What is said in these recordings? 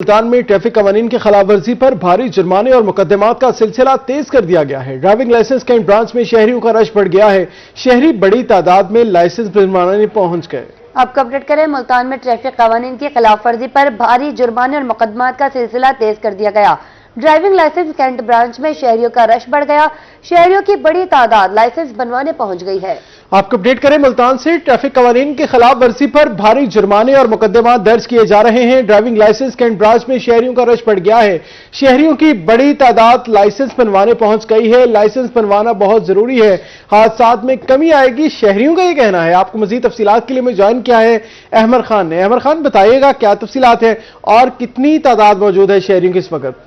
मुल्तान में ट्रैफिक कवानीन की खिलाफ वर्जी पर भारी जुर्माने और मुकदमात का सिलसिला तेज कर दिया गया है। ड्राइविंग लाइसेंस कैंट ब्रांच में शहरियों का रश बढ़ गया है। शहरी बड़ी तादाद में लाइसेंस बनवाने पहुंच गए। आपको अपडेट करें, मुल्तान में ट्रैफिक कवानीन की खिलाफ वर्जी पर भारी जुर्माने और मुकदमात का सिलसिला तेज कर दिया गया। ड्राइविंग लाइसेंस कैंट ब्रांच में शहरियों का रश बढ़ गया। शहरियों की बड़ी तादाद लाइसेंस बनवाने पहुंच गई है। आपको अपडेट करें, मुल्तान से ट्रैफिक कवानीन की खिलाफ वर्जी पर भारी जुर्माने और मुकदमात दर्ज किए जा रहे हैं। ड्राइविंग लाइसेंस कैंट ब्रांच में शहरियों का रश बढ़ गया है। शहरियों की बड़ी तादाद लाइसेंस बनवाने पहुंच गई है। लाइसेंस बनवाना बहुत जरूरी है, हादसात में कमी आएगी, शहरियों का ये कहना है। आपको मजीद तफसीलात के लिए मैं ज्वाइन किया है अहमद खान ने। अहमद खान, बताइएगा क्या तफसीलात है और कितनी तादाद मौजूद है शहरियों की इस वक्त?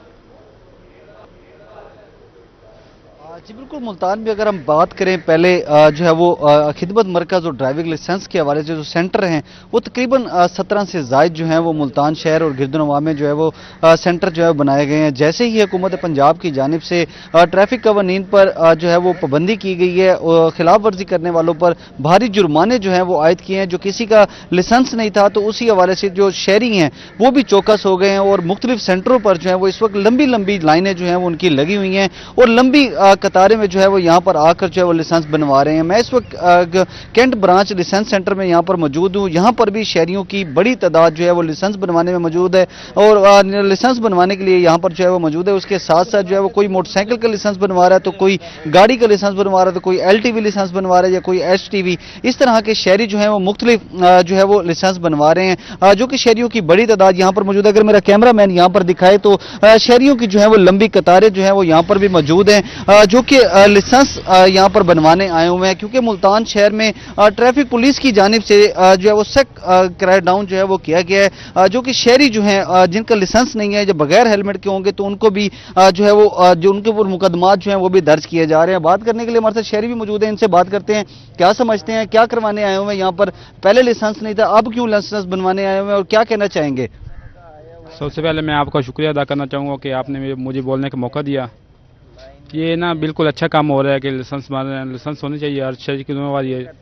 जी बिल्कुल, मुल्तान में अगर हम बात करें, पहले जो है वो खिदमत मरकज़ और ड्राइविंग लाइसेंस के हवाले से जो सेंटर हैं वो तकरीबन 17 से ज़ायद जो हैं वो मुल्तान शहर और गिरदनवा में जो है वो सेंटर जो है बनाए गए हैं। जैसे ही हुकूमत पंजाब की जानिब से ट्रैफिक कवानीन पर जो है वो पाबंदी की गई है, खिलाफ वर्जी करने वालों पर भारी जुर्माने जो हैं वो आयद किए हैं। जो किसी का लाइसेंस नहीं था तो उसी हवाले से जो शहरी हैं वो भी चौकस हो गए हैं और मुख्तलिफ सेंटरों पर जो है वो इस वक्त लंबी लंबी लाइनें जो हैं वो उनकी लगी हुई हैं और लंबी कतारें में जो है वो यहाँ पर आकर जो है वो लाइसेंस बनवा रहे हैं। मैं इस वक्त कैंट ब्रांच लाइसेंस सेंटर में यहाँ पर मौजूद हूँ। यहाँ पर भी शहरियों की बड़ी तादाद जो है वो लाइसेंस बनवाने में मौजूद है और लाइसेंस बनवाने के लिए यहाँ पर जो है वो मौजूद है। उसके साथ साथ जो है वो कोई मोटरसाइकिल का लाइसेंस बनवा रहा है, तो कोई गाड़ी का लाइसेंस बनवा रहा है, तो कोई LTV लाइसेंस बनवा रहा है या कोई HTV। इस तरह के शहरी जो है वो मुख्तलिफ जो है वो लाइसेंस बनवा रहे हैं, जो कि शहरियों की बड़ी तादाद यहाँ पर मौजूद है। अगर मेरा कैमरा मैन यहाँ पर दिखाए तो शहरियों की जो है वो लंबी कतारें जो है वो यहाँ पर भी मौजूद हैं, जो कि लाइसेंस यहाँ पर बनवाने आए हुए हैं। क्योंकि मुल्तान शहर में ट्रैफिक पुलिस की जानिब से जो है वो सख्त क्रैकडाउन जो है वो किया गया है, जो कि शहरी जो हैं जिनका लाइसेंस नहीं है, जो बगैर हेलमेट के होंगे तो उनको भी जो है वो जो उनके ऊपर मुकदमात जो हैं वो भी दर्ज किए जा रहे हैं। बात करने के लिए हमारे साथ शहरी भी मौजूद हैं, इनसे बात करते हैं क्या समझते हैं, क्या करवाने आए हुए हैं यहाँ पर। पहले लाइसेंस नहीं था, अब क्यों लाइसेंस बनवाने आए हुए हैं और क्या कहना चाहेंगे? सबसे पहले मैं आपका शुक्रिया अदा करना चाहूँगा कि आपने मुझे बोलने का मौका दिया। ये ना बिल्कुल अच्छा काम हो रहा है कि लाइसेंस होनी चाहिए, हर शहरी की जिम्मेवारी है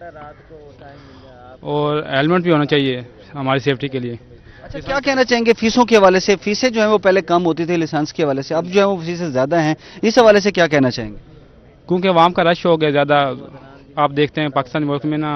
और हेलमेट भी होना चाहिए हमारी सेफ्टी के लिए। अच्छा, क्या कहना चाहेंगे फीसों के हवाले से? फीसें जो है वो पहले कम होती थी लाइसेंस के हवाले से, अब जो है वो फीसें ज़्यादा हैं, इस हवाले से क्या कहना चाहेंगे? क्योंकि आवाम का रश हो गया ज़्यादा। आप देखते हैं पाकिस्तान मुल्क में ना।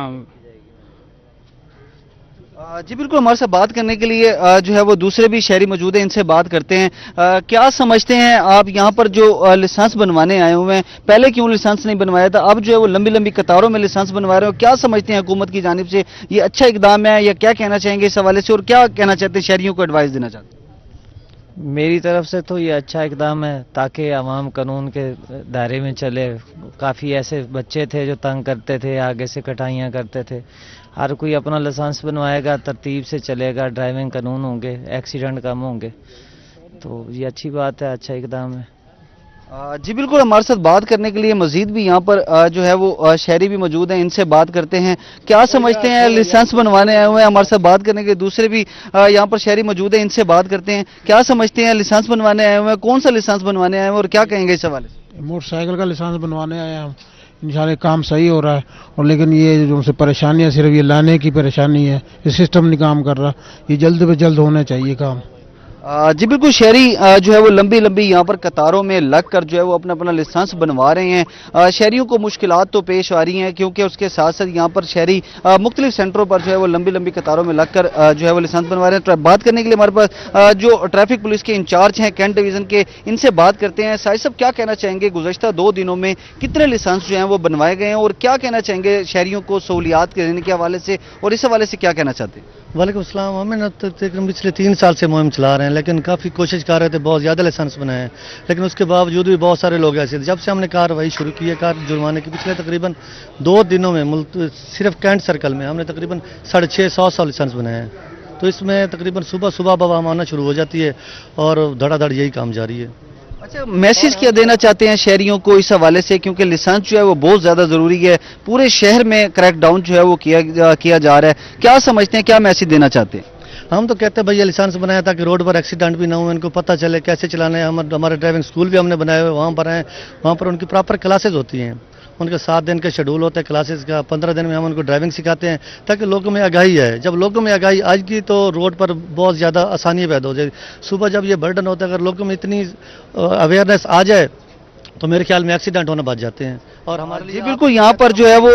जी बिल्कुल, हमारे साथ बात करने के लिए जो है वो दूसरे भी शहरी मौजूद हैं, इनसे बात करते हैं। क्या समझते हैं आप यहाँ पर जो लाइसेंस बनवाने आए हुए हैं, पहले क्यों लाइसेंस नहीं बनवाया था, अब जो है वो लंबी लंबी कतारों में लाइसेंस बनवा रहे हो? क्या समझते हैं हुकूमत की जानिब से ये अच्छा इकदाम है या क्या कहना चाहेंगे इस हवाले से और क्या कहना चाहते हैं, शहरियों को एडवाइस देना चाहते हैं? मेरी तरफ से तो ये अच्छा इकदाम है ताकि आवाम कानून के दायरे में चले। काफ़ी ऐसे बच्चे थे जो तंग करते थे, आगे से कटाइयाँ करते थे। हर कोई अपना लाइसेंस बनवाएगा, तरतीब से चलेगा, ड्राइविंग कानून होंगे, एक्सीडेंट कम होंगे, तो ये अच्छी बात है, अच्छा इकदाम है। जी बिल्कुल, हमारे साथ बात करने के लिए मजीद भी यहाँ पर जो है वो शहरी भी मौजूद हैं, इनसे बात करते हैं क्या समझते हैं। लाइसेंस बनवाने आए हुए हैं, हमारे साथ बात करने के लिए दूसरे भी यहाँ पर शहरी मौजूद हैं, इनसे बात करते हैं क्या समझते हैं। लाइसेंस बनवाने आए हुए हैं, कौन सा लाइसेंस बनवाने आए हुए हैं और क्या कहेंगे इस हवाले से? मोटरसाइकिल का लाइसेंस बनवाने आए हैं हम। इंशाल्लाह काम सही हो रहा है, और लेकिन ये जो से परेशानी है, सिर्फ ये लाने की परेशानी है, ये सिस्टम नहीं काम कर रहा। ये जल्द से जल्द होना चाहिए काम। जी बिल्कुल, शहरी जो है वो लंबी लंबी यहाँ पर कतारों में लग कर जो है वो अपना अपना लाइसेंस बनवा रहे हैं। शहरियों को मुश्किलात तो पेश आ रही हैं क्योंकि उसके साथ साथ यहाँ पर शहरी मुख्तलिफ सेंटरों पर जो है वो लंबी लंबी कतारों में लग कर जो है वो लाइसेंस बनवा रहे हैं। बात करने के लिए हमारे पास जो ट्रैफिक पुलिस के इंचार्ज हैं कैंट डिवीज़न के, इनसे बात करते हैं। साहिब साहब, क्या कहना चाहेंगे, गुज़श्ता 2 दिनों में कितने लाइसेंस जो हैं वो बनवाए गए हैं और क्या कहना चाहेंगे शहरियों को सहूलियात देने के हवाले से और इस हवाले से क्या कहना चाहते हैं? वालेकुम अस्सलाम। हमें ना तकरीबन पिछले 3 साल से मुहिम चला रहे हैं, लेकिन काफ़ी कोशिश कर रहे थे, बहुत ज़्यादा लाइसेंस बनाए हैं, लेकिन उसके बावजूद भी बहुत सारे लोग ऐसे थे। जब से हमने कार्रवाई शुरू की है जुर्माने की, पिछले तकरीबन 2 दिनों में सिर्फ कैंट सर्कल में हमने तकरीबन 650 लाइसेंस बनाए हैं। तो इसमें तकरीबन सुबह सुबह बवाम आना शुरू हो जाती है और धड़ाधड़ यही काम जारी है। अच्छा, मैसेज क्या देना चाहते हैं शहरियों को इस हवाले से, क्योंकि लाइसेंस जो है वो बहुत ज़्यादा ज़रूरी है, पूरे शहर में क्रैकडाउन जो है वो किया जा रहा है, क्या समझते हैं, क्या मैसेज देना चाहते हैं? हम तो कहते हैं भैया लाइसेंस बनाया ताकि रोड पर एक्सीडेंट भी ना हो, इनको पता चले कैसे चलाना है। हमारे ड्राइविंग स्कूल भी हमने बनाए हुए, वहाँ पर हैं, वहाँ पर उनकी प्रॉपर क्लासेज होती हैं। ان کے 7 दिन का शेड्यूल होता है क्लासेस का, 15 दिन में हम उनको ड्राइविंग सिखाते हैं ताकि लोगों में आगाही है। जब लोगों में आगाही आएगी तो रोड पर बहुत ज़्यादा आसानी पैदा हो जाएगी। सुबह जब ये बर्डन होता है, अगर लोगों में इतनी अवेयरनेस आ जाए तो मेरे ख्याल में एक्सीडेंट होना बच जाते हैं। और हमारे जी बिल्कुल, यहाँ पर जो है वो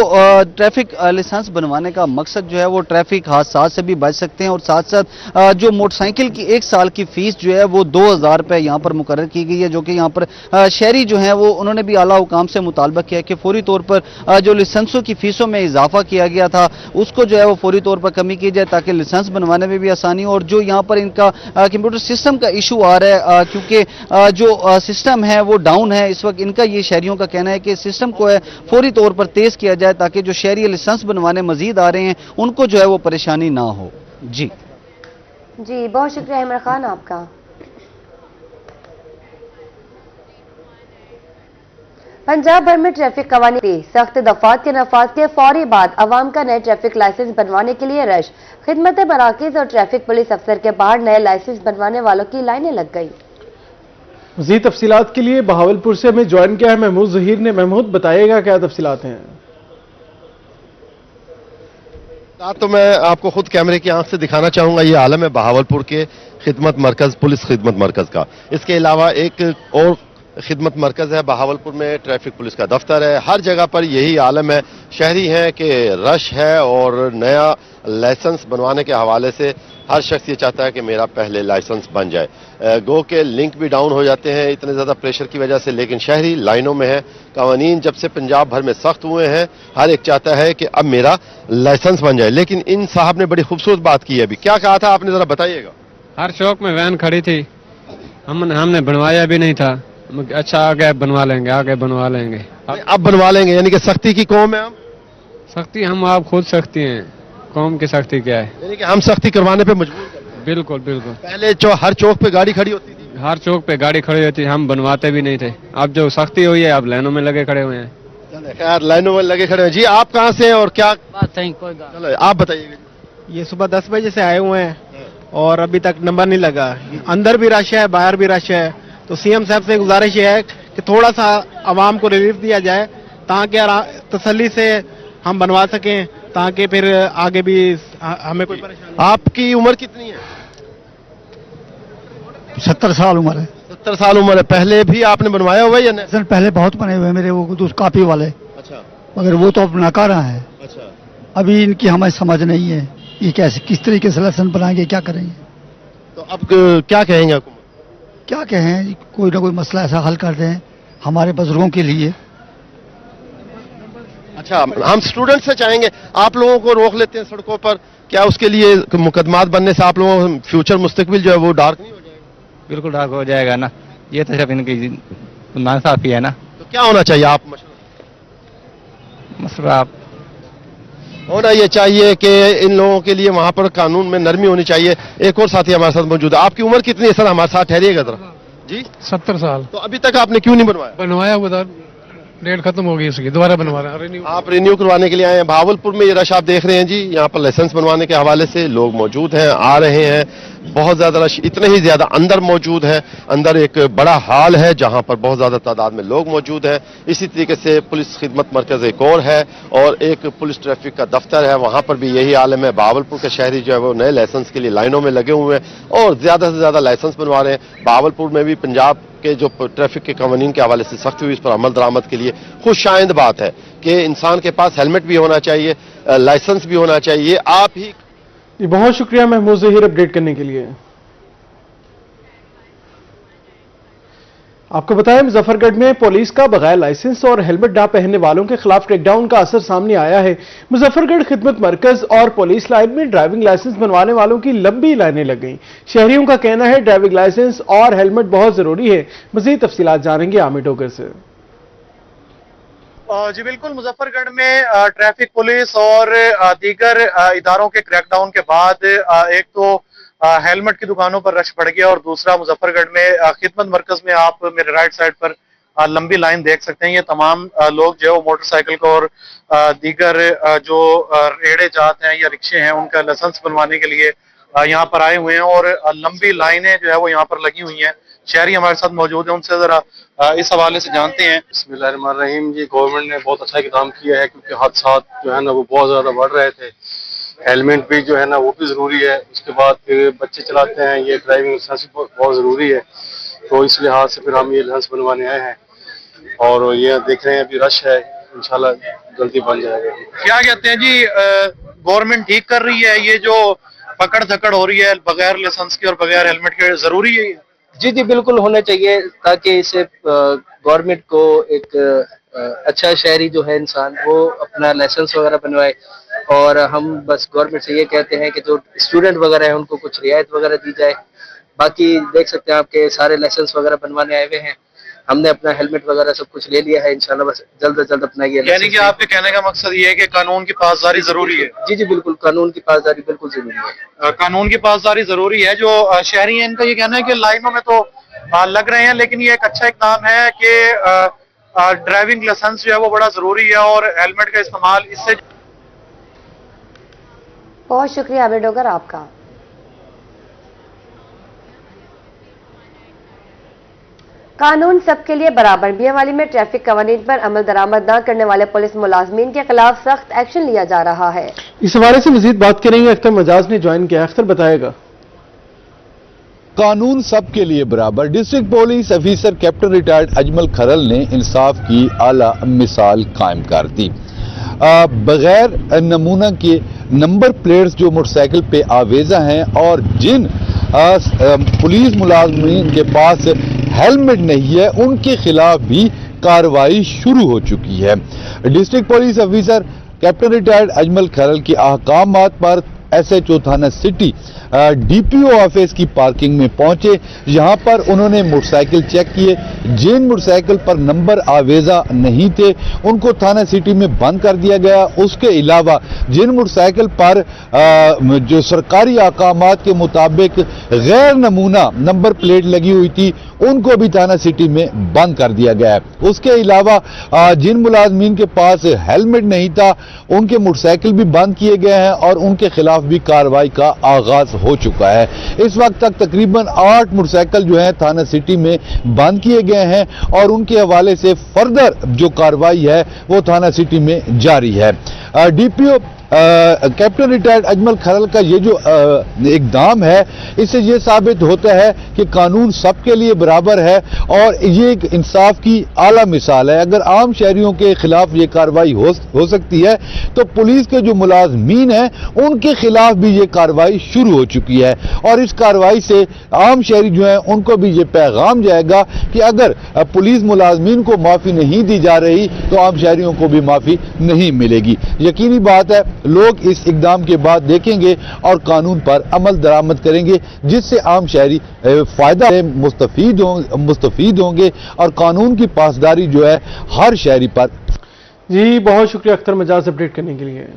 ट्रैफिक लाइसेंस बनवाने का मकसद जो है वो ट्रैफिक हादसा से भी बच सकते हैं, और साथ साथ जो मोटरसाइकिल की 1 साल की फीस जो है वो 2000 रुपये यहाँ पर मुकर्रर की गई है, जो कि यहाँ पर शहरी जो है वो उन्होंने भी आला हुकाम से मुतालबा किया कि फौरी तौर पर जो लाइसेंसों की फीसों में इजाफा किया गया था उसको जो है वो फौरी तौर पर कमी की जाए ताकि लाइसेंस बनवाने में भी आसानी हो। और जो यहाँ पर इनका कंप्यूटर सिस्टम का इशू आ रहा है, क्योंकि जो सिस्टम है वो डाउन है इस वक्त, इनका ये शहरियों का कहना है कि सिस्टम को है फौरी तौर पर तेज किया जाए ताकि जो शहरी लाइसेंस बनवाने मजीद आ रहे हैं उनको जो है वो परेशानी ना हो। जी बहुत शुक्रिया इमरान खान आपका। पंजाब भर में ट्रैफिक कवानीन की सख्त दफात के नफाज के फौरी बाद अवाम का नए ट्रैफिक लाइसेंस बनवाने के लिए रश। खिदमत मराकज और ट्रैफिक पुलिस अफसर के बाहर नए लाइसेंस बनवाने वालों की लाइनें लग गई। मज़ीद तफसीलात के लिए बहावलपुर से हमें ज्वाइन किया है महमूद ज़हीर ने। महमूद, बताइएगा क्या तफसीलात हैं? तो मैं आपको खुद कैमरे की आंख से दिखाना चाहूंगा। ये आलम है बहावलपुर के खिदमत मरकज, पुलिस खिदमत मरकज का। इसके अलावा एक और खिदमत मरकज है बहावलपुर में, ट्रैफिक पुलिस का दफ्तर है। हर जगह पर यही आलम है, शहरी हैं कि रश है और नया लाइसेंस बनवाने के हवाले से हर शख्स ये चाहता है कि मेरा पहले लाइसेंस बन जाए। गो के लिंक भी डाउन हो जाते हैं इतने ज़्यादा प्रेशर की वजह से, लेकिन शहरी लाइनों में है। कवानीन जब से पंजाब भर में सख्त हुए हैं, हर एक चाहता है कि अब मेरा लाइसेंस बन जाए। लेकिन इन साहब ने बड़ी खूबसूरत बात की है। अभी क्या कहा था आपने, ज़रा बताइएगा। हर चौक में वैन खड़ी थी, हमने बनवाया भी नहीं था। अच्छा आगे बनवा लेंगे, आगे बनवा लेंगे, अब बनवा लेंगे, यानी कि सख्ती की कौम है। हम सख्ती हम आप खुद सख्ती हैं, कौम की सख्ती क्या है? यानी कि हम सख्ती करवाने पे मजबूर हैं। बिल्कुल बिल्कुल। पहले हर चौक पे गाड़ी खड़ी होती थी, हर चौक पे गाड़ी खड़ी होती, हम बनवाते भी नहीं थे। अब जो सख्ती हुई है अब लाइनों में लगे खड़े हुए हैं। खैर लाइनों में लगे खड़े हैं। जी आप कहाँ से हैं और क्या बात है? चलो आप बताइएगा। ये सुबह 10 बजे से आए हुए हैं और अभी तक नंबर नहीं लगा। अंदर भी रश है, बाहर भी रश है। तो सीएम साहब से गुजारिश ये है कि थोड़ा सा आवाम को रिलीफ दिया जाए ताकि तसल्ली से हम बनवा सकें, ताकि फिर आगे भी हमें कोई परेशानी। आपकी उम्र कितनी है? 70 साल उम्र है। 70 साल उम्र है। पहले भी आपने बनवाया हुआ है या नहीं? सर पहले बहुत बने हुए हैं मेरे, वो तो कापी वाले। अच्छा। मगर वो तो अब नाकारा है। अच्छा। अभी इनकी हमें समझ नहीं है, ये कैसे किस तरीके से लाइसेंस बनाएंगे, क्या करेंगे। तो अब क्या कहेंगे हुकूमत? क्या कहें, कोई ना कोई मसला ऐसा हल कर दें हमारे बुजुर्गों के लिए। अच्छा, हम स्टूडेंट से चाहेंगे, आप लोगों को रोक लेते हैं सड़कों पर, क्या उसके लिए मुकदमात बनने से आप लोगों का फ्यूचर मुस्तकबिल जो है वो डार्क नहीं हो जाएगा? बिल्कुल डार्क हो जाएगा ना, ये तो सिर्फ इनकी नाइंसाफी है ना। तो क्या होना चाहिए आप मसला होना ये चाहिए कि इन लोगों के लिए वहां पर कानून में नरमी होनी चाहिए। एक और साथी हमारे साथ मौजूद है। आपकी उम्र कितनी है सर? हमारे साथ ठहरिएगा जरा। जी 70 साल। तो अभी तक आपने क्यों नहीं बनवाया? बनवाया हुआ, डेट खत्म हो गई इसकी, दोबारा बनवा रहे हैं। आप रिन्यू करवाने के लिए आए हैं। भावलपुर में ये रश आप देख रहे हैं जी, यहाँ पर लाइसेंस बनवाने के हवाले से लोग मौजूद हैं, आ रहे हैं। बहुत ज्यादा रश, इतने ही ज्यादा अंदर मौजूद है। अंदर एक बड़ा हॉल है जहां पर बहुत ज्यादा तादाद में लोग मौजूद हैं। इसी तरीके से पुलिस खिदमत मरकज एक और है और एक पुलिस ट्रैफिक का दफ्तर है, वहां पर भी यही आलम है। भावलपुर के शहरी जो है वो नए लाइसेंस के लिए लाइनों में लगे हुए हैं और ज्यादा से ज्यादा लाइसेंस बनवा रहे हैं। भावलपुर में भी पंजाब के जो ट्रैफिक के कानून के हवाले से सख्ती हुई, इस पर अमल दरामद के लिए खुशाइंद बात है कि इंसान के पास हेलमेट भी होना चाहिए, लाइसेंस भी होना चाहिए। आप ही बहुत शुक्रिया महमूद ज़हीर अपडेट करने के लिए। आपको बताएं मुजफ्फरगढ़ में पुलिस का बगैर लाइसेंस और हेलमेट ना पहनने वालों के खिलाफ क्रैकडाउन का असर सामने आया है। मुजफ्फरगढ़ खिदमत मरकज और पुलिस लाइन में ड्राइविंग लाइसेंस बनवाने वालों की लंबी लाइनें लग गईं। शहरियों का कहना है ड्राइविंग लाइसेंस और हेलमेट बहुत जरूरी है। मजीद तफसीलात जानेंगे आमिर डोगर से। जी बिल्कुल, मुजफ्फरगढ़ में ट्रैफिक पुलिस और दीगर इदारों के क्रैकडाउन के बाद एक तो हेलमेट की दुकानों पर रश बढ़ गया और दूसरा मुजफ्फरगढ़ में खिदमत मरकज में आप मेरे राइट साइड पर लंबी लाइन देख सकते हैं। ये तमाम लोग जो है वो मोटरसाइकिल को और दीगर जो रेड़े जात हैं या रिक्शे हैं उनका लाइसेंस बनवाने के लिए यहाँ पर आए हुए हैं और लंबी लाइनें जो है वो यहाँ पर लगी हुई हैं। शहरी हमारे साथ मौजूद हैं, उनसे जरा इस हवाले से जानते हैं। बिस्मिल्लाहिर्रहमानिर्रहीम। ये गवर्नमेंट ने बहुत अच्छा इकदाम किया है, क्योंकि हादसात जो है ना वो बहुत ज्यादा बढ़ रहे थे। हेलमेट भी जो है ना वो भी जरूरी है। उसके बाद फिर बच्चे चलाते हैं, ये ड्राइविंग लाइसेंस बहुत जरूरी है। तो इस लिहाज से फिर हम ये लाइसेंस बनवाने आए हैं और ये देख रहे हैं अभी रश है, इंशाल्लाह जल्दी बन जाएगा। क्या कहते हैं जी, गवर्नमेंट ठीक कर रही है? ये जो पकड़ धकड़ हो रही है बगैर लाइसेंस के और बगैर हेलमेट के, जरूरी है? जी जी बिल्कुल होना चाहिए, ताकि इससे गवर्नमेंट को एक अच्छा शहरी जो है इंसान वो अपना लाइसेंस वगैरह बनवाए। और हम बस गवर्नमेंट से ये कहते हैं कि जो स्टूडेंट वगैरह है उनको कुछ रियायत वगैरह दी जाए। बाकी देख सकते हैं आपके सारे लाइसेंस वगैरह बनवाने आए हुए हैं, हमने अपना हेलमेट वगैरह सब कुछ ले लिया है, इंशाल्लाह बस जल्द से जल्द अपना ये। यानी कि आपके कहने का मकसद ये है कि कानून की पासदारी जरूरी है? जी जी बिल्कुल, कानून की पासदारी बिल्कुल जरूरी है। कानून की पासदारी जरूरी है। जो शहरी हैं इनका ये कहना है कि लाइनों में तो लग रहे हैं, लेकिन ये एक अच्छा इकदाम है कि ड्राइविंग लाइसेंस जो है वो बड़ा जरूरी है और हेलमेट का इस्तेमाल इससे। बहुत शुक्रिया आबिद डोगर आपका। कानून सबके लिए बराबर। बियावाली में ट्रैफिक कवानीन पर अमल दरामद न करने वाले पुलिस मुलाजमीन के खिलाफ सख्त एक्शन लिया जा रहा है। इस हवाले से मजीद बात करेंगे, अख्तर मजाज ने ज्वाइन किया। अख्तर बताएगा। कानून सबके लिए बराबर। District police officer captain retired Ajmal Kharal ने इंसाफ की आला मिसाल कायम कर दी। बगैर नमूना के नंबर प्लेट्स जो मोटरसाइकिल पे आवेजा हैं और जिन पुलिस मुलाजमीन के पास हेलमेट नहीं है उनके खिलाफ भी कार्रवाई शुरू हो चुकी है। District police officer captain retired Ajmal Kharal के अहकामात पर SHO थाना सिटी DPO ऑफिस की पार्किंग में पहुंचे। यहां पर उन्होंने मोटरसाइकिल चेक किए, जिन मोटरसाइकिल पर नंबर आवेजा नहीं थे उनको थाना सिटी में बंद कर दिया गया। उसके अलावा जिन मोटरसाइकिल पर जो सरकारी अहकामात के मुताबिक गैर नमूना नंबर प्लेट लगी हुई थी उनको भी थाना सिटी में बंद कर दिया गया है। उसके अलावा जिन मुलाजमीन के पास हेलमेट नहीं था उनके मोटरसाइकिल भी बंद किए गए हैं और उनके खिलाफ भी कार्रवाई का आगाज हो चुका है। इस वक्त तक तकरीबन 8 मोटरसाइकिल जो है थाना सिटी में बंद किए गए हैं और उनके हवाले से फर्दर जो कार्रवाई है वो थाना सिटी में जारी है। DPO कैप्टन रिटायर्ड अजमल खरल का ये जो इकदाम है इससे ये साबित होता है कि कानून सबके लिए बराबर है और ये एक इंसाफ की आला मिसाल है। अगर आम शहरियों के खिलाफ ये कार्रवाई हो सकती है तो पुलिस के जो मुलाजमीन हैं उनके खिलाफ भी ये कार्रवाई शुरू हो चुकी है और इस कार्रवाई से आम शहरी जो हैं उनको भी ये पैगाम जाएगा कि अगर पुलिस मुलाजमीन को माफी नहीं दी जा रही तो आम शहरियों को भी माफी नहीं मिलेगी। यकीनी बात है लोग इस इकदाम के बाद देखेंगे और कानून पर अमल दरामद करेंगे जिससे आम शहरी फायदा मुस्तफीद होंगे और कानून की पासदारी जो है हर शहरी पर। जी बहुत शुक्रिया अख्तर मजाज अपडेट करने के लिए।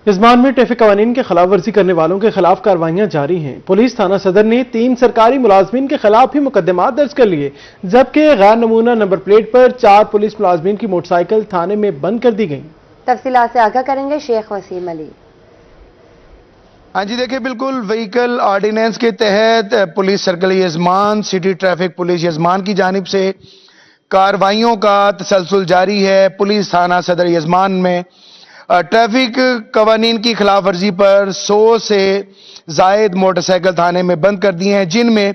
यजमान में ट्रैफिक कवानीन के खिलाफ वर्जी करने वालों के खिलाफ कार्रवाइयां जारी हैं। पुलिस थाना सदर ने 3 सरकारी मुलाजमीन के खिलाफ भी मुकदमात दर्ज कर लिए, जबकि गैर नमूना नंबर प्लेट पर 4 पुलिस मुलाजमीन की मोटरसाइकिल थाने में बंद कर दी गई। तफसीलात से आगाह करेंगे शेख वसीम अली। हाँ जी देखिए, बिल्कुल व्हीकल ऑर्डिनेंस के तहत पुलिस सर्कल यजमान सिटी ट्रैफिक पुलिस यजमान की जानिब से कार्रवाइयों का तसलसल जारी है। पुलिस थाना सदर यजमान में ट्रैफिक कवानीन की खिलाफ वर्जी पर 100 से जायद मोटरसाइकिल थाने में बंद कर दिए हैं, जिनमें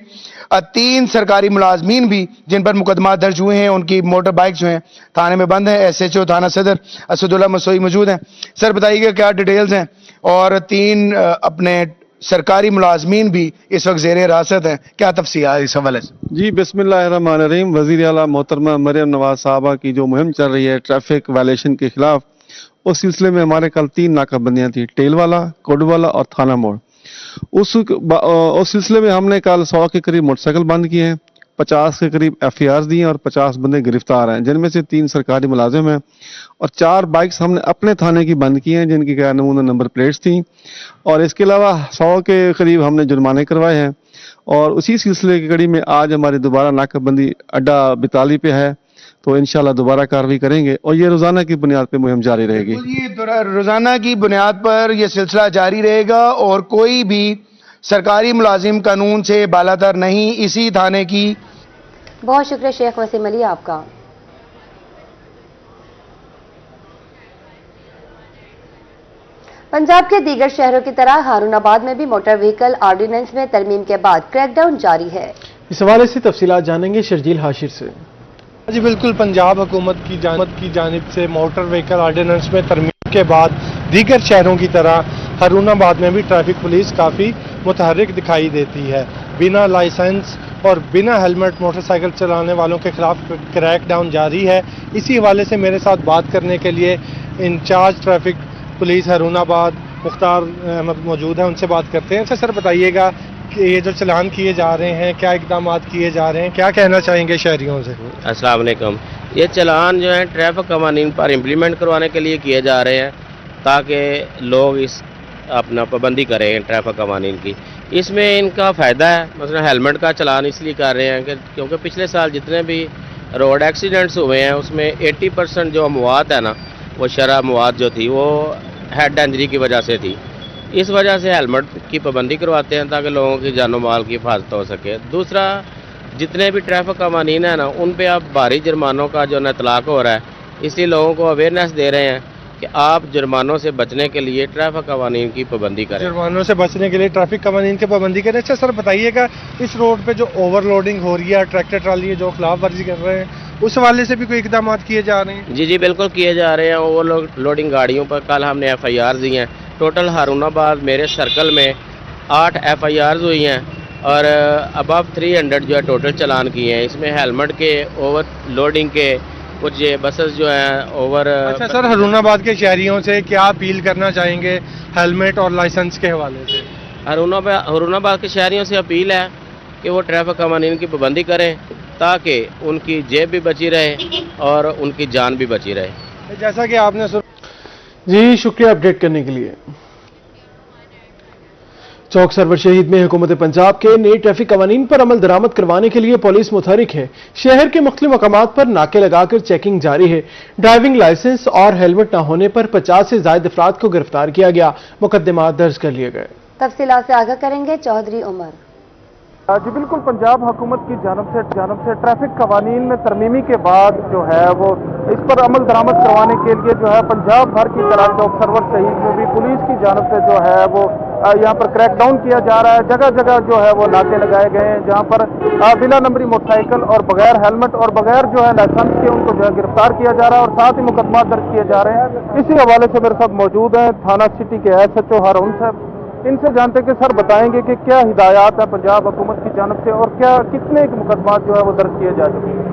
3 सरकारी मुलाजमीन भी जिन पर मुकदमा दर्ज हुए हैं उनकी मोटर बाइक जो हैं थाने में बंद है। SHO थाना सदर असदुल्ला मसोई मौजूद हैं। सर बताइएगा क्या डिटेल्स हैं और 3 अपने सरकारी मुलाजमीन भी इस वक्त जेर हिरासत हैं, क्या तफसील है इस हवाले से? जी बिस्मिल्लाहिर्रहमानिर्रहीम। वज़ीर आला मोहतरमा मरियम नवाज साहबा की जो मुहिम चल रही है ट्रैफिक वायलेशन के खिलाफ, उस सिलसिले में हमारे कल 3 नाकाबंदियां थी, टेलवाला, कोडवाला और थाना मोड़। उस सिलसिले में हमने कल 100 के करीब मोटरसाइकिल बंद किए हैं, 50 के करीब FIR दिए और 50 बंदे गिरफ्तार हैं, जिनमें से 3 सरकारी मुलाजिम हैं और 4 बाइक्स हमने अपने थाने की बंद की हैं जिनकी गैर नमूना नंबर प्लेट्स थी। और इसके अलावा 100 के करीब हमने जुर्माने करवाए हैं। और उसी सिलसिले की कड़ी में आज हमारी दोबारा नाकाबंदी अड्डा बिताली पे है, तो इंशाल्लाह दोबारा कार्रवाई करेंगे और ये रोजाना की बुनियाद पर मुहिम जारी रहेगी। ये रोजाना की बुनियाद पर यह सिलसिला जारी रहेगा और कोई भी सरकारी मुलाजिम कानून से बालातर नहीं। इसी थाने की बहुत शुक्रिया शेख वसीम अली आपका। पंजाब के दीगर शहरों की तरह हारूनाबाद में भी मोटर व्हीकल ऑर्डिनेंस में तरमीम के बाद क्रैकडाउन जारी है। इस हवाले से तफसीलात जानेंगे शर्जील हाशिर से। जी बिल्कुल, पंजाब हुकूमत की जानिब से मोटर व्हीकल ऑर्डिनेंस में तरमीम के बाद दीगर शहरों की तरह हारूनाबाद में भी ट्रैफिक पुलिस काफ़ी मुतहर्रिक दिखाई देती है। बिना लाइसेंस और बिना हेलमेट मोटरसाइकिल चलाने वालों के खिलाफ क्रैकडाउन जारी है। इसी हवाले से मेरे साथ बात करने के लिए incharge traffic police Haroonabad Mukhtar Ahmed मौजूद है, उनसे बात करते हैं। सर बताइएगा कि ये जो चलान किए जा रहे हैं, क्या इकदाम किए जा रहे हैं, क्या कहना चाहेंगे शहरियों से? अस्सलाम वालेकुम। ये चलान जो है ट्रैफिक कवानीन पर इम्प्लीमेंट करवाने के लिए किए जा रहे हैं ताकि लोग इस अपना पाबंदी करें ट्रैफिक कवानीन की। इसमें इनका फ़ायदा है, मतलब हेलमेट का चलान इसलिए कर रहे हैं कि क्योंकि पिछले साल जितने भी रोड एक्सीडेंट्स हुए हैं उसमें 80% जो अमवात है ना, वो शराब मवाद जो थी वो हेड इंजरी की वजह से थी। इस वजह से हेलमेट की पाबंदी करवाते हैं ताकि लोगों की जानो माल की हिफाजत हो सके। दूसरा, जितने भी ट्रैफिक कवानीन है ना, उन पे अब भारी जुर्मानों का जो इतलाक हो रहा है, इसलिए लोगों को अवेयरनेस दे रहे हैं कि आप जुर्मानों से बचने के लिए ट्रैफिक कवानीन की पाबंदी करें। जुर्मानों से बचने के लिए ट्रैफिक कवानीन की पाबंदी करें। अच्छा सर बताइएगा, इस रोड पे जो ओवरलोडिंग हो रही है, ट्रैक्टर ट्राली जो खिलाफ वर्जी कर रहे हैं, उस हवाले से भी कोई इकदाम किए जा रहे हैं? जी बिल्कुल किए जा रहे हैं। ओवरलोडिंग गाड़ियों पर कल हमने FIR दी हैं। टोटल हारूनाबाद मेरे सर्कल में 8 FIRs हुई हैं और अबव 300 जो है टोटल चलान किए हैं। इसमें हेलमेट के, ओवरलोडिंग के, कुछ ये बसेस जो हैं ओवर। अच्छा सर, हारूनाबाद के शहरियों से क्या अपील करना चाहेंगे हेलमेट और लाइसेंस के हवाले से? हारूनाबाद के शहरियों से अपील है कि वो ट्रैफिक कवानीन की पाबंदी करें ताकि उनकी जेब भी बची रहे और उनकी जान भी बची रहे। जैसा कि आपने जी शुक्रिया अपडेट करने के लिए। चौक सरवर शहीद में हुकूमत पंजाब के नए ट्रैफिक कवानीन पर अमल दरामद करवाने के लिए पुलिस मुतहरिक है। शहर के मुख्तलिफ मकामात पर नाके लगाकर चेकिंग जारी है। ड्राइविंग लाइसेंस और हेलमेट न होने पर 50 से ज्यादा अफराद को गिरफ्तार किया गया, मुकदमा दर्ज कर लिए गए। तफसीलात से आगाह करेंगे चौधरी उमर। जी बिल्कुल, पंजाब हुकूमत की जानब से ट्रैफिक कवानीन में तरमीमी के बाद जो है वो इस पर अमल दरामद करवाने के लिए जो है पंजाब भर की तरह चौक सरवर शहीद में भी पुलिस की जानब से जो है वो यहाँ पर क्रैकडाउन किया जा रहा है। जगह जगह जो है वो नाके लगाए गए हैं जहाँ पर बिना नंबरी मोटरसाइकिल और बगैर हेलमेट और बगैर जो है लाइसेंस के उनको जो है गिरफ्तार किया जा रहा है और साथ ही मुकदमा दर्ज किए जा रहे हैं। इसी हवाले से मेरे साथ मौजूद हैं थाना सिटी के SHO हारून साहब। इनसे जानते हैं कि सर बताएंगे कि क्या हिदायत है पंजाब हुकूमत की जानब से और क्या कितने मुकदमा जो है वो दर्ज किए जा चुके हैं?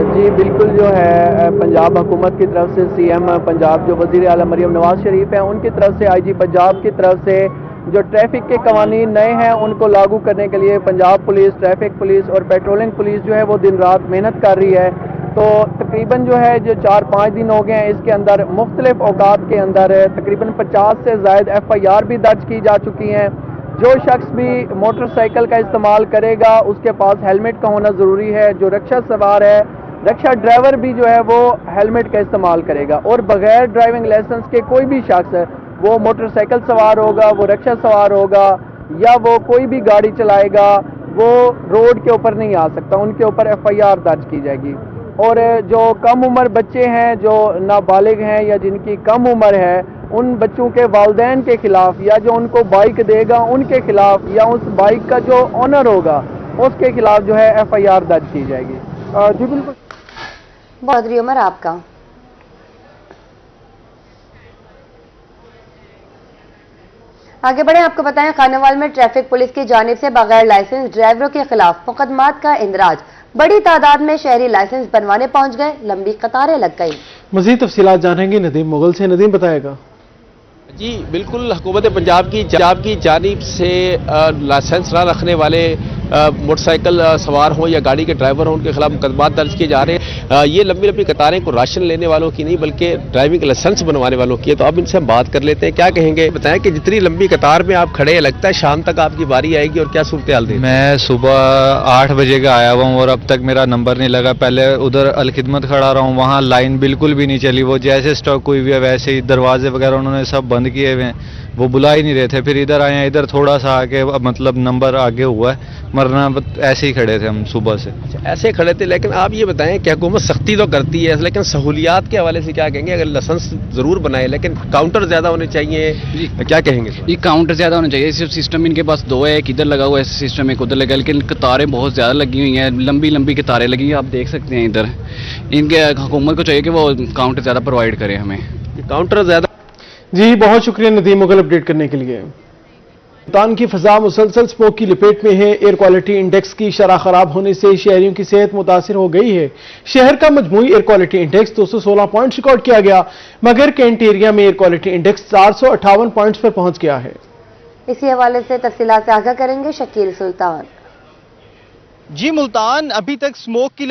जी बिल्कुल, जो है पंजाब हुकूमत की तरफ से CM पंजाब जो वज़ीर आला मरियम नवाज शरीफ हैं, उनकी तरफ से IG पंजाब की तरफ से जो ट्रैफिक के कवानीन नए हैं उनको लागू करने के लिए पंजाब पुलिस, ट्रैफिक पुलिस और पेट्रोलिंग पुलिस जो है वो दिन रात मेहनत कर रही है। तो तकरीबन जो है जो 4-5 दिन हो गए हैं, इसके अंदर मुख्तलिफ औकात के अंदर तकरीबन 50 से ज़ायद FIR भी दर्ज की जा चुकी हैं। जो शख्स भी मोटरसाइकिल का इस्तेमाल करेगा उसके पास हेलमेट का होना ज़रूरी है। जो रिक्शा सवार है, रिक्शा ड्राइवर भी जो है वो हेलमेट का इस्तेमाल करेगा और बगैर ड्राइविंग लाइसेंस के कोई भी शख्स है, वो मोटरसाइकिल सवार होगा, वो रिक्शा सवार होगा या वो कोई भी गाड़ी चलाएगा, वो रोड के ऊपर नहीं आ सकता। उनके ऊपर FIR दर्ज की जाएगी। और जो कम उम्र बच्चे हैं, जो नाबालिग हैं या जिनकी कम उम्र है, उन बच्चों के वालिदैन के खिलाफ या जो उनको बाइक देगा उनके खिलाफ या उस बाइक का जो ऑनर होगा उसके खिलाफ जो है FIR दर्ज की जाएगी। जी बिल्कुल। चौधरी उमर आपका। आगे बढ़े, आपको बताएं खानावाल में ट्रैफिक पुलिस की जानिब से बगैर लाइसेंस ड्राइवरों के खिलाफ मुकदमात का इंदराज। बड़ी तादाद में शहरी लाइसेंस बनवाने पहुंच गए, लंबी कतारें लग गई। मजीद तफसीलात जानेंगे नदीम मुगल से। नदीम बताएगा। जी बिल्कुल, हुकूमत पंजाब की जानिब से लाइसेंस न रखने वाले मोटरसाइकिल सवार हों या गाड़ी के ड्राइवर हों, उनके खिलाफ मुकदमात दर्ज किए जा रहे हैं। ये लंबी लंबी कतारें को राशन लेने वालों की नहीं बल्कि ड्राइविंग लाइसेंस बनवाने वालों की है। तो अब इनसे हम बात कर लेते हैं, क्या कहेंगे, बताएं कि जितनी लंबी कतार में आप खड़े हैं, लगता है शाम तक आपकी बारी आएगी और क्या सूरत हाल है? मैं सुबह 8 बजे का आया हुआ हूँ और अब तक मेरा नंबर नहीं लगा। पहले उधर अलखिदमत खड़ा रहा हूँ, वहाँ लाइन बिल्कुल भी नहीं चली। वो जैसे स्टॉक हुई हुई है वैसे ही दरवाजे वगैरह उन्होंने सब बंद किए हुए हैं, वो बुला ही नहीं रहे थे। फिर इधर आए हैं, इधर थोड़ा सा आके मतलब नंबर आगे हुआ है, वरना ऐसे ही खड़े थे हम सुबह से। ऐसे खड़े थे, लेकिन आप ये बताएं कि हुकूमत सख्ती तो करती है, लेकिन सहूलियात के हवाले से क्या कहेंगे? अगर लाइसेंस जरूर बनाए लेकिन काउंटर ज्यादा होने चाहिए, क्या कहेंगे? ये काउंटर ज्यादा होने चाहिए। सिर्फ सिस्टम इनके पास 2 है, एक इधर लगा हुआ है सिस्टम, एक उधर लगा, लेकिन कतारें बहुत ज्यादा लगी हुई हैं, लंबी लंबी कतारें लगी हैं, आप देख सकते हैं इधर। इनके हुकूमत को चाहिए कि वो काउंटर ज्यादा प्रोवाइड करे हमें, काउंटर ज्यादा। जी बहुत शुक्रिया नदीम मुगल अपडेट करने के लिए। मुल्तान की फजा मुसलसल स्मोक की लपेट में है। एयर क्वालिटी इंडेक्स की शरह खराब होने से शहरियों की सेहत मुतासिर हो गई है। शहर का मजमूई air quality index 216 points record किया गया, मगर कैंट एरिया में एयर क्वालिटी इंडेक्स 458 पॉइंट्स पर पहुंच गया है। इसी हवाले से तफसीलात से आगाह करेंगे शकील सुल्तान। जी मुल्तान अभी तक स्मोक की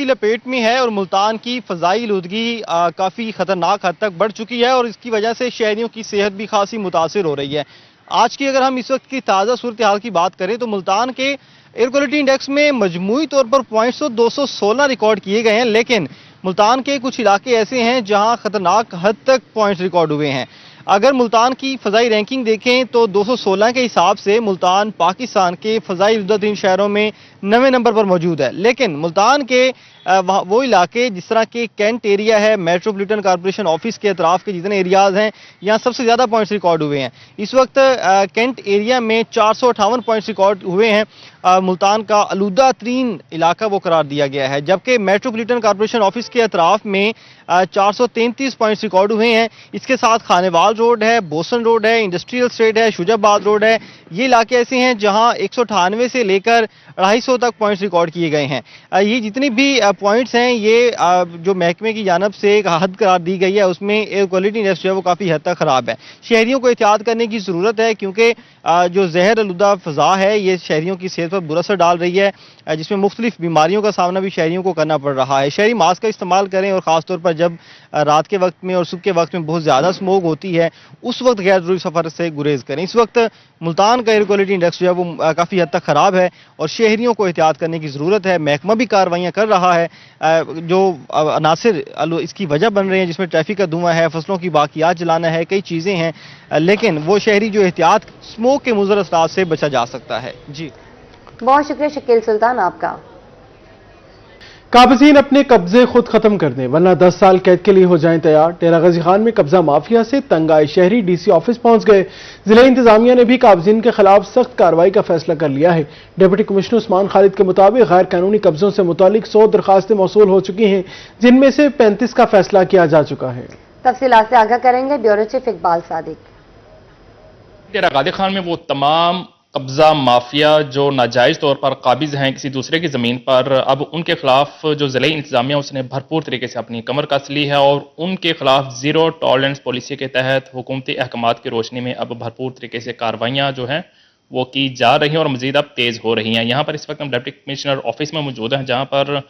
लपेट में है और मुल्तान की फ़ज़ाई आलूदगी काफ़ी ख़तरनाक हद तक बढ़ चुकी है और इसकी वजह से शहरियों की सेहत भी खासी मुतासिर हो रही है। आज की अगर हम इस वक्त की ताज़ा सूरत हाल की बात करें तो मुल्तान के एयर क्वालिटी इंडेक्स में मजमूई तौर पर पॉइंट्स तो 216 रिकॉर्ड किए गए हैं, लेकिन मुल्तान के कुछ इलाके ऐसे हैं जहां खतरनाक हद तक पॉइंट्स रिकॉर्ड हुए हैं। अगर मुल्तान की फ़ज़ाई रैंकिंग देखें तो 216 के हिसाब से मुल्तान पाकिस्तान के फ़ज़ाई अफज़ल शहरों में 9वें नंबर पर मौजूद है, लेकिन मुल्तान के वो इलाके जिस तरह के कैंट एरिया है, मेट्रोपॉलिटन कॉर्पोरेशन ऑफिस के अतराफ के जितने एरियाज़ हैं, यहाँ सबसे ज़्यादा पॉइंट्स रिकॉर्ड हुए हैं। इस वक्त कैंट एरिया में 458 पॉइंट्स रिकॉर्ड हुए हैं। मुल्तान का आलूदा तरीन इलाका वो करार दिया गया है, जबकि मेट्रोपॉलिटन कॉर्पोरेशन ऑफिस के अतराफ में 433 पॉइंट्स रिकॉर्ड हुए हैं। इसके साथ खानेवाल रोड है, बोसन रोड है, इंडस्ट्रियल स्ट्रीट है, शुजाबाद रोड है। ये इलाके ऐसे हैं जहां 198 से लेकर 250 तक पॉइंट्स रिकॉर्ड किए गए हैं। ये जितनी भी पॉइंट्स हैं ये जो महकमे की जानब से एक हद करार दी गई है, उसमें एयर क्वालिटी इंडेक्स जो है वो काफ़ी हद तक ख़राब है। शहरियों को एहतियात करने की ज़रूरत है, क्योंकि जो जहर आलूदा फ़ज़ा है ये शहरियों की सेहत पर बुरा असर डाल रही है, जिसमें मुख्तलिफ बीमारियों का सामना भी शहरियों को करना पड़ रहा है। शहरी मास्क का इस्तेमाल करें और ख़ासतौर पर जब रात के वक्त में और सुबह के वक्त में बहुत ज़्यादा स्मोक होती है उस वक्त गैर ज़रूरी सफ़र से गुरेज करें। इस वक्त मुल्तान का एयर क्वालिटी इंडेक्स जो है वो काफ़ी हद तक ख़राब है और शहरियों को एहतियात करने की ज़रूरत है। महकमा भी कार्रवाइयाँ कर रहा है। जो अनासिर इसकी वजह बन रहे हैं, जिसमें ट्रैफिक का धुआं है, फसलों की बाकियात जलाना है, कई चीज़ें हैं, लेकिन वो शहरी जो एहतियात स्मोक के मुज़र असरात से बचा जा सकता है। जी बहुत शुक्रिया शकील सुल्तान आपका। काबिज़ीन अपने कब्जे खुद खत्म कर दें वरना 10 साल कैद के लिए हो जाएं तैयार। डेरा गाजी खान में कब्जा माफिया से तंग आए शहरी डीसी ऑफिस पहुंच गए। जिला इंतजामिया ने भी काबिज़ीन के खिलाफ सख्त कार्रवाई का फैसला कर लिया है। डिप्टी कमिश्नर उस्मान खालिद के मुताबिक गैर कानूनी कब्जों से मुतालिक 100 दरखास्तें मौसूल हो चुकी हैं, जिनमें से 35 का फैसला किया जा चुका है। तफसीलात से आगाह करेंगे ब्यूरो चीफ इकबाल सादिक। डेरा गाजी खान में वो तमाम कब्जा माफिया जो नाजायज़ तौर पर काबिज हैं किसी दूसरे की ज़मीन पर, अब उनके खिलाफ जो ज़िला इंतजामिया उसने भरपूर तरीके से अपनी कमर कस ली है और उनके खिलाफ ज़ीरो टॉलरेंस पॉलिसी के तहत हुकूमती अहकामात की रोशनी में अब भरपूर तरीके से कार्रवाइयाँ जो हैं वो की जा रही हैं और मज़ीद अब तेज़ हो रही हैं। यहाँ पर इस वक्त हम डिप्टी कमिश्नर ऑफिस में मौजूद हैं, जहाँ पर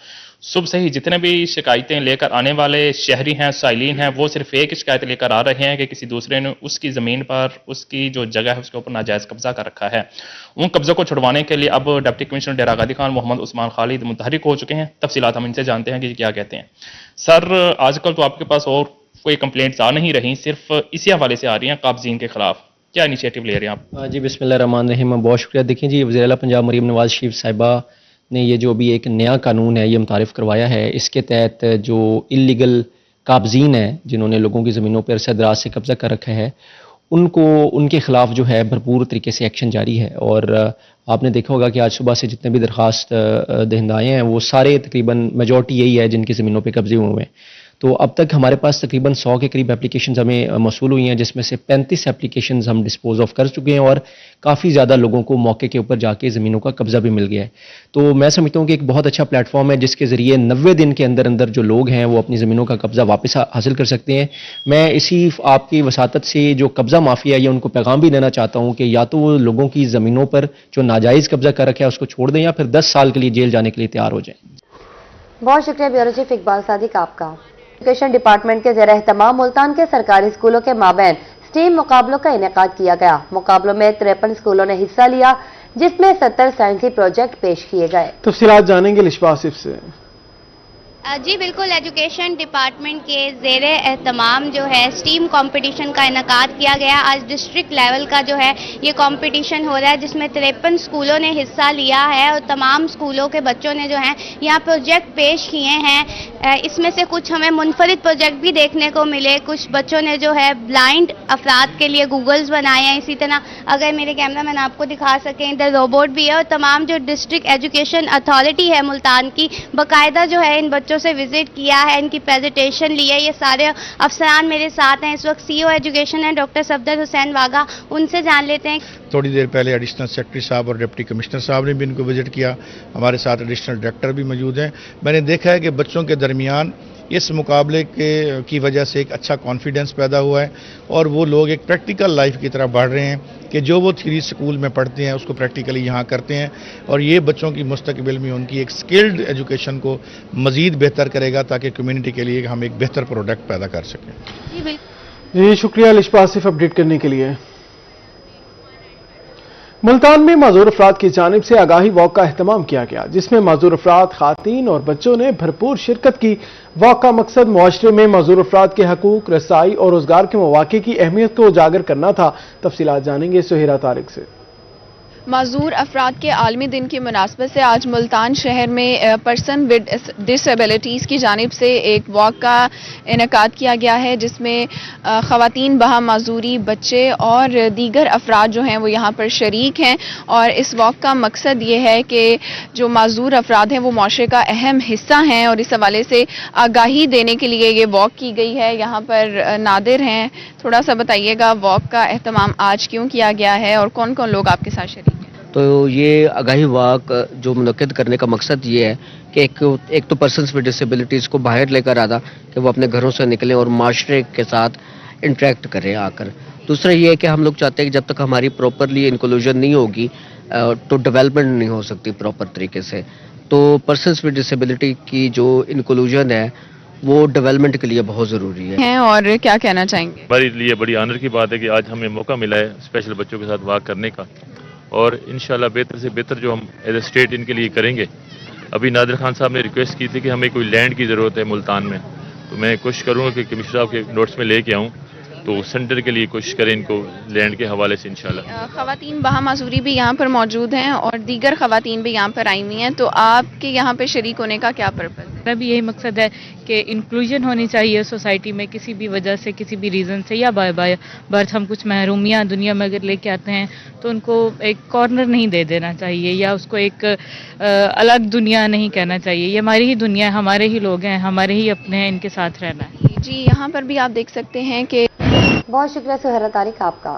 सुबह से ही जितने भी शिकायतें लेकर आने वाले शहरी हैं, साइलिन हैं, वो सिर्फ एक ही शिकायत लेकर आ रहे हैं कि किसी दूसरे ने उसकी ज़मीन पर उसकी जो जगह है उसके ऊपर नाजायज़ कब्जा कर रखा है। उन कब्ज़ों को छुड़वाने के लिए अब डिप्टी कमिश्नर डेरा गाजी खान मोहम्मद उस्मान खालिद मुतहरिक हो चुके हैं। तफसीलात हम इनसे जानते हैं कि क्या कहते हैं। सर, आजकल तो आपके पास और कोई कंप्लेंट्स आ नहीं रही, सिर्फ इसी हवाले से आ रही हैं काबिज़ीन के खिलाफ, क्या इनिशिएटिव ले रहे हैं आप? जी बिस्मिल्लाहिर्रहमानिर्रहीम, बहुत शुक्रिया। देखिए जी, वज़ीर आला पंजाब मरीम नवाज शरीफ साहिबा ने ये जो भी एक नया कानून है ये मुतारिफ करवाया है। इसके तहत जो इल्लीगल काबज़ीन है जिन्होंने लोगों की ज़मीनों पर अरसा दराज से कब्ज़ा कर रखा है, उनको उनके ख़िलाफ़ जो है भरपूर तरीके से एक्शन जारी है। और आपने देखा होगा कि आज सुबह से जितने भी दरख्वास्त दहिंदा आए हैं वो सारे तकरीबन मेजॉरिटी यही है जिनकी ज़मीनों पर कब्जे हुए हैं। तो अब तक हमारे पास तकरीबन 100 के करीब एप्लीकेशंस हमें मौसूल हुई हैं, जिसमें से 35 एप्लीकेशंस हम डिस्पोज ऑफ कर चुके हैं और काफ़ी ज़्यादा लोगों को मौके के ऊपर जाके ज़मीनों का कब्जा भी मिल गया है। तो मैं समझता हूँ कि एक बहुत अच्छा प्लेटफॉर्म है जिसके ज़रिए 90 दिन के अंदर अंदर जो लोग हैं वो अपनी ज़मीनों का कब्जा वापस हासिल कर सकते हैं। मैं इसी आपकी वसातत से जो कब्जा माफिया है उनको पैगाम भी देना चाहता हूँ कि या तो वो लोगों की ज़मीनों पर जो नाजायज़ कब्जा कर रखा है उसको छोड़ दें या फिर 10 साल के लिए जेल जाने के लिए तैयार हो जाएं। बहुत शुक्रिया ब्यूरो चीफ इकबाल सादिक आपका। एजुकेशन डिपार्टमेंट के ज़ेर एहतमाम मुल्तान के सरकारी स्कूलों के माबैन स्टीम मुकाबलों का इनेकाद किया गया। मुकाबलों में 53 स्कूलों ने हिस्सा लिया, जिसमें 70 साइंसी प्रोजेक्ट पेश किए गए। तफसीलात जानेंगे लिशबा आसिफ से। जी बिल्कुल, एजुकेशन डिपार्टमेंट के ज़ेरे एहतमाम जो है स्टीम कंपटीशन का इनेकाद किया गया। आज डिस्ट्रिक्ट लेवल का जो है ये कंपटीशन हो रहा है, जिसमें 53 स्कूलों ने हिस्सा लिया है और तमाम स्कूलों के बच्चों ने जो है यहाँ प्रोजेक्ट पेश किए हैं। इसमें से कुछ हमें मुनफरिद प्रोजेक्ट भी देखने को मिले। कुछ बच्चों ने जो है ब्लाइंड अफराद के लिए गूगल्स बनाए हैं। इसी तरह अगर मेरे कैमरा मैन आपको दिखा सकें, इधर रोबोट भी है और तमाम जो डिस्ट्रिक्ट एजुकेशन अथॉरिटी है मुल्तान की बाकायदा जो है इन बच्चों से विजिट किया है, इनकी प्रेजेंटेशन ली है। ये सारे अफसरान मेरे साथ हैं। इस वक्त सीईओ एजुकेशन है डॉक्टर सफदर हुसैन वागा, उनसे जान लेते हैं। थोड़ी देर पहले एडिशनल सेक्रेटरी साहब और डिप्टी कमिश्नर साहब ने भी इनको विजिट किया। हमारे साथ एडिशनल डायरेक्टर भी मौजूद हैं। मैंने देखा है कि बच्चों के दरमियान इस मुकाबले की वजह से एक अच्छा कॉन्फिडेंस पैदा हुआ है और वो लोग एक प्रैक्टिकल लाइफ की तरफ बढ़ रहे हैं कि जो वो थ्योरी स्कूल में पढ़ते हैं उसको प्रैक्टिकली यहाँ करते हैं और ये बच्चों की मुस्तकबिल में उनकी एक स्किल्ड एजुकेशन को मज़ीद बेहतर करेगा ताकि कम्युनिटी के लिए हम एक बेहतर प्रोडक्ट पैदा कर सकें। जी शुक्रिया लिशबा आसिफ अपडेट करने के लिए। मुल्तान में माजूर अफराद की जानिब से आगाही वॉक का एहतमाम किया गया, जिसमें माजूर अफराद, खातीन और बच्चों ने भरपूर शिरकत की। वॉक का मकसद मुआशरे में माजूर अफराद के हकूक, रसाई और रोजगार के मौके की अहमियत को उजागर करना था। तफसीलात जानेंगे सुहेरा तारिक से। माजूर अफराद के आलमी दिन की मुनासबत से आज मुल्तान शहर में पर्सन विद डिसेबिलिटीज़ की जानिब से एक वॉक का इनेकाद किया गया है, जिसमें ख़वातीन, बहा माजूरी, बच्चे और दीगर अफराद जो हैं वो यहाँ पर शरीक हैं। और इस वॉक का मकसद ये है कि जो माजूर अफराद हैं वो मुआशरे का अहम हिस्सा हैं और इस हवाले से आगाही देने के लिए ये वॉक की गई है। यहाँ पर नादिर हैं, थोड़ा सा बताइएगा वॉक का एहतमाम आज क्यों किया गया है और कौन कौन लोग आपके साथ शरीक? तो ये आगाही वॉक जो मुनक्किद करने का मकसद ये है कि एक तो पर्सन्स विद डिसेबिलिटीज़ को बाहर लेकर आता कि वो अपने घरों से निकलें और माशरे के साथ इंटरेक्ट करें आकर। दूसरा ये है कि हम लोग चाहते हैं कि जब तक हमारी प्रॉपरली इंक्लूजन नहीं होगी तो डेवलपमेंट नहीं हो सकती प्रॉपर तरीके से। तो पर्सन्स विद डिसेबिलिटी की जो इंक्लूजन है वो डेवलपमेंट के लिए बहुत ज़रूरी है। और क्या कहना चाहेंगे? हमारे लिए बड़ी ऑनर की बात है कि आज हमें मौका मिला है स्पेशल बच्चों के साथ वॉक करने का और इंशाल्लाह बेहतर से बेहतर जो हम एज ए स्टेट इनके लिए करेंगे। अभी नादिर खान साहब ने रिक्वेस्ट की थी कि हमें कोई लैंड की ज़रूरत है मुल्तान में, तो मैं कोशिश करूँगा कि कमिश्नर साहब के नोट्स में लेके आऊँ तो सेंटर के लिए कोशिश करें इनको लैंड के हवाले से इंशाल्लाह। ख़वातीन बहा माजूरी भी यहाँ पर मौजूद हैं और दीगर ख़वातीन भी यहाँ पर आई हुई हैं, तो आपके यहाँ पे शरीक होने का क्या पर्पज़? मेरा भी यही मकसद है कि इंक्लूजन होनी चाहिए सोसाइटी में, किसी भी वजह से, किसी भी रीज़न से या बाय बर्थ हम कुछ महरूमियाँ दुनिया में अगर लेके आते हैं तो उनको एक कॉर्नर नहीं दे देना चाहिए या उसको एक अलग दुनिया नहीं कहना चाहिए। ये हमारी ही दुनिया है, हमारे ही लोग हैं, हमारे ही अपने हैं, इनके साथ रहना है। जी यहाँ पर भी आप देख सकते हैं कि बहुत शुक्रिया सुहेरा तारिक आपका।